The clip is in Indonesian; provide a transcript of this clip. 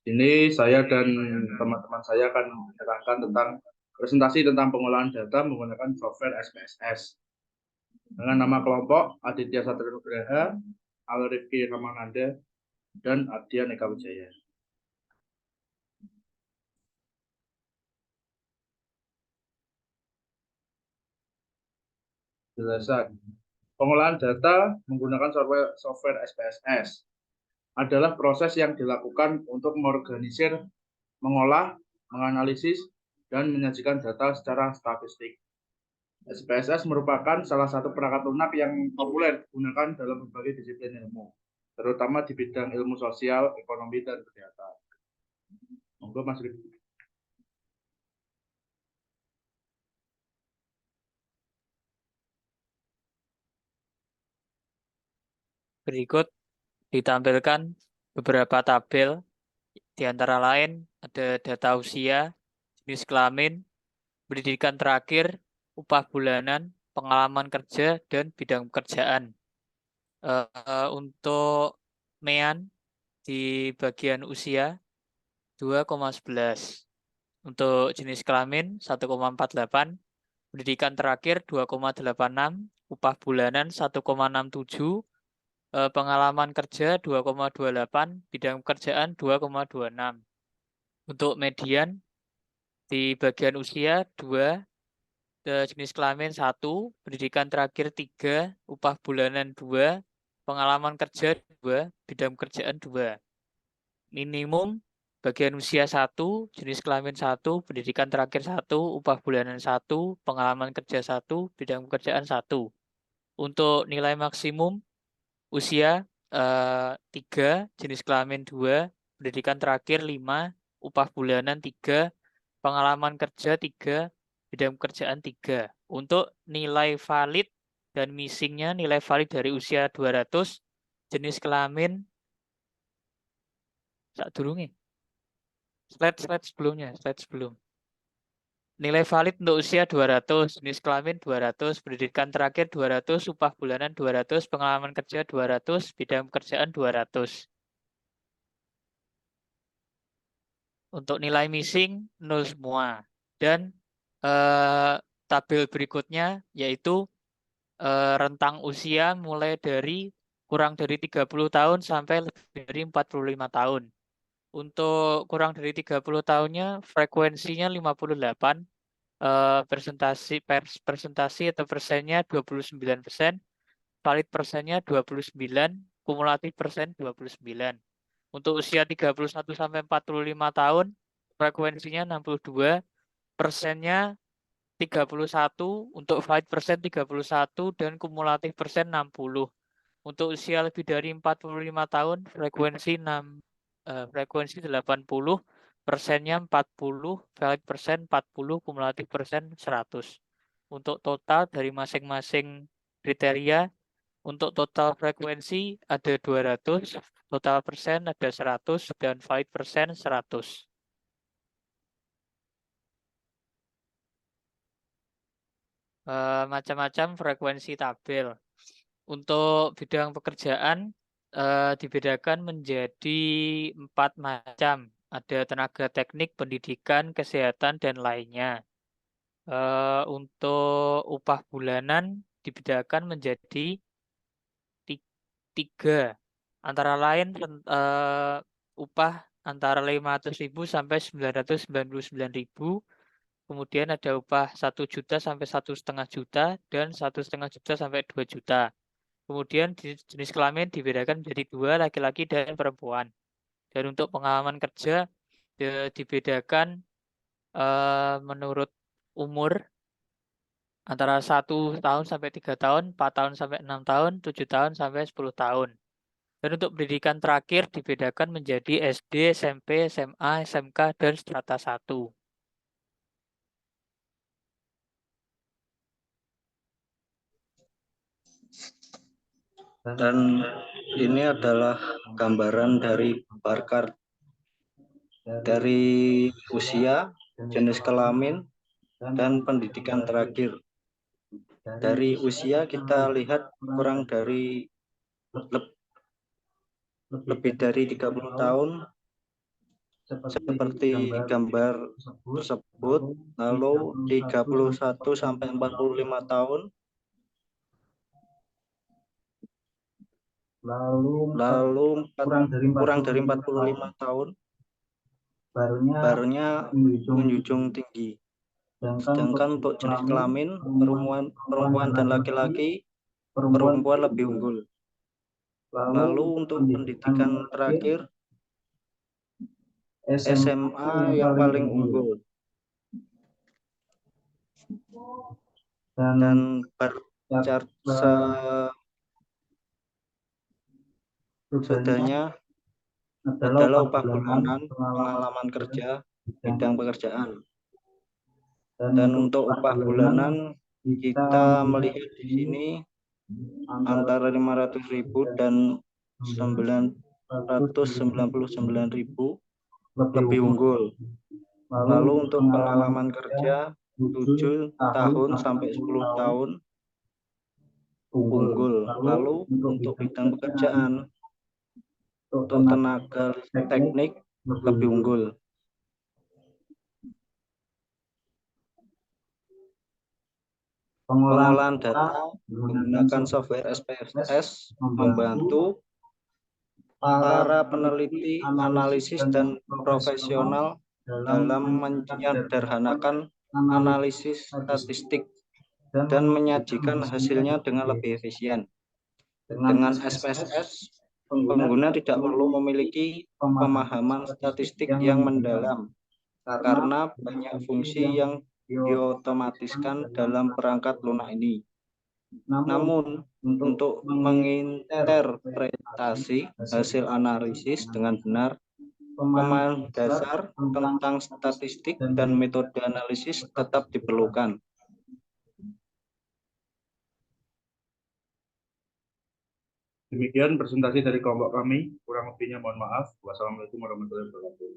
Ini saya dan teman-teman saya akan menerangkan tentang presentasi tentang pengolahan data menggunakan software SPSS. Dengan nama kelompok Aditya Satria Nugraha, Alrifki Ramananda, dan Aditya Neka Wijaya. Penjelasan. Pengolahan data menggunakan software SPSS adalah proses yang dilakukan untuk mengorganisir, mengolah, menganalisis, dan menyajikan data secara statistik. SPSS merupakan salah satu perangkat lunak yang populer digunakan dalam berbagai disiplin ilmu, terutama di bidang ilmu sosial, ekonomi, dan kesehatan. Monggo Mas Rifki. Berikut ditampilkan beberapa tabel, di antara lain ada data usia, jenis kelamin, pendidikan terakhir, upah bulanan, pengalaman kerja, dan bidang pekerjaan. Untuk MEAN di bagian usia 2,11. Untuk jenis kelamin 1,48, pendidikan terakhir 2,86, upah bulanan 1,67, pengalaman kerja 2,28, bidang pekerjaan 2,26. Untuk median di bagian usia 2, jenis kelamin 1, pendidikan terakhir 3, upah bulanan 2, pengalaman kerja 2, bidang pekerjaan 2. Minimum bagian usia 1, jenis kelamin 1, pendidikan terakhir 1, upah bulanan 1, pengalaman kerja 1, bidang pekerjaan 1. Untuk nilai maksimum usia 3, jenis kelamin 2, pendidikan terakhir 5, upah bulanan 3, pengalaman kerja 3, bidang pekerjaan 3. Untuk nilai valid dan missingnya, nilai valid dari usia 200, jenis kelamin slide sebelum. Nilai valid untuk usia 200, jenis kelamin 200, pendidikan terakhir 200, upah bulanan 200, pengalaman kerja 200, bidang pekerjaan 200. Untuk nilai missing 0 semua. Dan tabel berikutnya yaitu rentang usia mulai dari kurang dari 30 tahun sampai lebih dari 45 tahun. Untuk kurang dari 30 tahunnya frekuensinya 58, presentasi atau persennya 29%, valid persennya 29, kumulatif persen 29. Untuk usia 31 sampai 45 tahun frekuensinya 62, persennya 31, untuk valid persen 31 dan kumulatif persen 60. Untuk usia lebih dari 45 tahun frekuensi 80, persennya 40, valid persen 40, kumulatif persen 100. Untuk total dari masing-masing kriteria, untuk total frekuensi ada 200, total persen ada 100, dan valid persen 100. Macam-macam frekuensi tabel. Untuk bidang pekerjaan dibedakan menjadi 4 macam. Ada tenaga teknik, pendidikan, kesehatan, dan lainnya. Untuk upah bulanan dibedakan menjadi 3. Antara lain upah antara 500.000 sampai 999.000. Kemudian ada upah 1 juta sampai 1,5 juta dan 1,5 juta sampai 2 juta. Kemudian jenis kelamin dibedakan menjadi 2, laki-laki dan perempuan. Dan untuk pengalaman kerja dibedakan menurut umur antara 1 tahun sampai 3 tahun, 4 tahun sampai 6 tahun, 7 tahun sampai 10 tahun. Dan untuk pendidikan terakhir dibedakan menjadi SD, SMP, SMA, SMK, dan strata 1. Dan ini adalah gambaran dari barcode dari usia, jenis kelamin, dan pendidikan terakhir. Dari usia kita lihat kurang dari lebih dari 30 tahun seperti gambar tersebut, lalu 31 sampai 45 tahun, lalu kurang dari 45 tahun, barunya menjunjung tinggi. Sedangkan untuk jenis kelamin, perempuan dan laki-laki, perempuan lebih unggul. Lalu untuk pendidikan terakhir, SMA yang paling unggul. Dan sudahnya adalah upah bulanan, pengalaman kerja, bidang pekerjaan. Dan untuk upah bulanan kita melihat di sini antara 500.000 dan 999.000 lebih unggul. Lalu untuk pengalaman kerja 7 tahun sampai 10 tahun unggul. Lalu untuk bidang pekerjaan, untuk tenaga teknik lebih unggul. Pengolahan data menggunakan software SPSS membantu para peneliti, analisis, dan profesional dalam menyederhanakan analisis statistik dan menyajikan hasilnya dengan lebih efisien. Dengan SPSS, pengguna tidak perlu memiliki pemahaman statistik yang mendalam karena banyak fungsi yang diotomatiskan dalam perangkat lunak ini. Namun, untuk menginterpretasi hasil analisis dengan benar, pemahaman dasar tentang statistik dan metode analisis tetap diperlukan. Demikian presentasi dari kelompok kami. Kurang lebihnya mohon maaf. Wassalamualaikum warahmatullahi wabarakatuh.